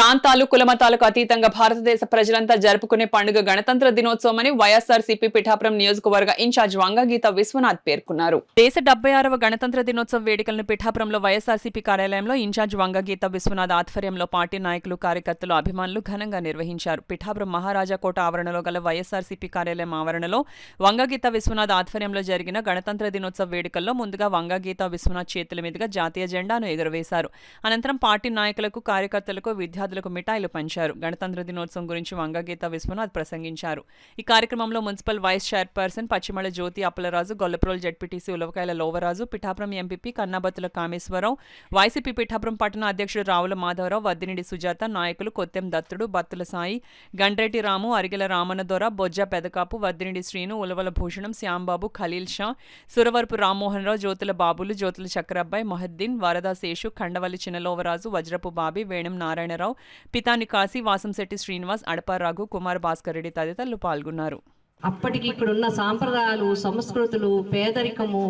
ప్రాంతాలు కులమతాలకు అతీతంగా భారతదేశ ప్రజలంతా జరుపుకునే పండుగ గణతంత్ర దినోత్సవమని వైఎస్ఆర్సీపీ పిఠాపురం నియోజకవర్గ ఇన్ఛార్జ్ వంగగీత విశ్వనాథ్ పేర్కొన్నారు. దేశ 76వ గణతంత్ర దినోత్సవ వేడుకలను పిఠాపురంలో వైఎస్ఆర్సీపీ కార్యాలయంలో ఇన్ఛార్జ్ వంగగీత విశ్వనాథ్ ఆధ్వర్యంలో పార్టీ నాయకులు, కార్యకర్తలు, అభిమానులు ఘనంగా నిర్వహించారు. పిఠాపురం మహారాజా కోట ఆవరణలో గల వైఎస్ఆర్సీపీ కార్యాలయం ఆవరణలో వంగగీత విశ్వనాథ్ ఆధ్వర్యంలో జరిగిన గణతంత్ర దినోత్సవ వేడుకల్లో ముందుగా వంగగీత విశ్వనాథ్ చేతుల మీదుగా జాతీయ జెండాను ఎగురవేశారు. అనంతరం పార్టీ నాయకులకు, కార్యకర్తలకు, విద్యార్థులకు మిఠాయిలు పంచారు. గణతంత్ర దినోత్సవం గురించి వంగగీత విశ్వనాథ్ ప్రసంగించారు. ఈ కార్యక్రమంలో municipal vice chairperson Pachimala Jyothi Appalaraju, Gollaprolu ZPTC Ulavakayala Lovaraju, Pithapuram MPP Kannabathula Kameswararao, YCP Pithapuram పట్టణ అధ్యక్షుడు రావుల మాధవరావు, వద్దినిడి సుజాత, నాయకులు కొత్తెం దత్తుడు, బత్తుల సాయి, గండ్రెడ్డి రాము, అరిగెల రామన్నదొర, బొజ్జ పెదకాపు, వద్దినిడి శ్రీను, ఉలవల భూషణం, శ్యాంబాబు, ఖలీల్ షా, సురవరపు రామ్మోహన్ రావు, జ్యోతుల బాబులు, జ్యోతుల చక్రబ్బాయి, మొహద్దీన్, వరదా శేషు, ఖండవల్లి చిన్నలోవరాజు, వజ్రపు బాబి, వేణం నారాయణరావు, పితాని కాశీ, వాసంశెట్టి శ్రీనివాస్, అడపారాఘు, కుమార్ భాస్కర్ రెడ్డి తదితరులు పాల్గొన్నారు. అప్పటికి ఇక్కడున్న సాంప్రదాయాలు, సంస్కృతులు, పేదరికము,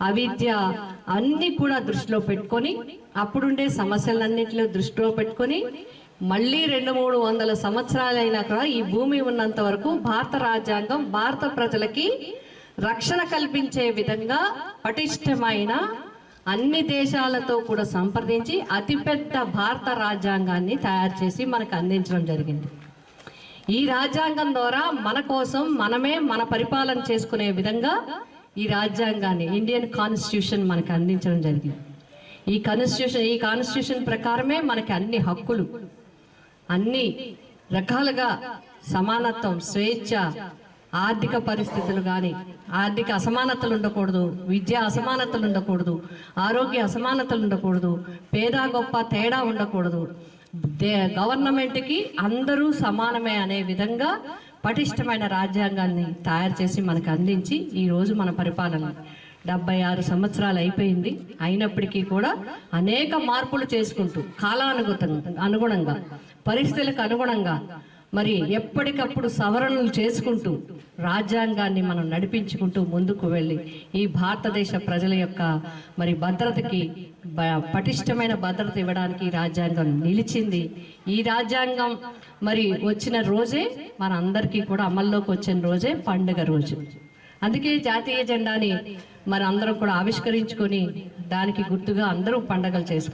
అవిద్య అన్ని కూడా దృష్టిలో పెట్టుకొని, అప్పుడుండే సమస్యలన్నింటిలో దృష్టిలో పెట్టుకొని మళ్ళీ 200-300 సంవత్సరాలైనా కూడా ఈ భూమి ఉన్నంత వరకు భారత రాజ్యాంగం భారత ప్రజలకి రక్షణ కల్పించే విధంగా పటిష్టమైన అన్ని దేశాలతో కూడా సంప్రదించి అతిపెద్ద భారత రాజ్యాంగాన్ని తయారు చేసి మనకు అందించడం జరిగింది. ఈ రాజ్యాంగం ద్వారా మన కోసం మనమే మన పరిపాలన చేసుకునే విధంగా ఈ రాజ్యాంగాన్ని, ఇండియన్ కాన్స్టిట్యూషన్ మనకు అందించడం జరిగింది. ఈ కాన్స్టిట్యూషన్ ప్రకారమే మనకి అన్ని హక్కులు, అన్ని రకాలుగా సమానత్వం, స్వేచ్ఛ, ఆర్థిక పరిస్థితులు కానీ ఆర్థిక అసమానతలు ఉండకూడదు, విద్యా అసమానతలు ఉండకూడదు, ఆరోగ్య అసమానతలు ఉండకూడదు, పేద గొప్ప తేడా ఉండకూడదు, గవర్నమెంట్కి అందరూ సమానమే అనే విధంగా పటిష్టమైన రాజ్యాంగాన్ని తయారు చేసి మనకు అందించి ఈరోజు మన పరిపాలన 76 సంవత్సరాలు అయిపోయింది. అయినప్పటికీ కూడా అనేక మార్పులు చేసుకుంటూ అనుగుణంగా పరిస్థితులకు అనుగుణంగా మరి ఎప్పటికప్పుడు సవరణలు చేసుకుంటూ రాజ్యాంగాన్ని మనం నడిపించుకుంటూ ముందుకు వెళ్ళి ఈ భారతదేశ ప్రజల యొక్క మరి భద్రతకి పటిష్టమైన భద్రత ఇవ్వడానికి రాజ్యాంగం నిలిచింది. ఈ రాజ్యాంగం మరి వచ్చిన రోజే మన అందరికీ కూడా అమల్లోకి వచ్చిన రోజే పండుగ రోజు. అందుకే జాతీయ జెండాని మరి అందరం కూడా ఆవిష్కరించుకొని దానికి గుర్తుగా అందరూ పండుగలు చేసుకుంటారు.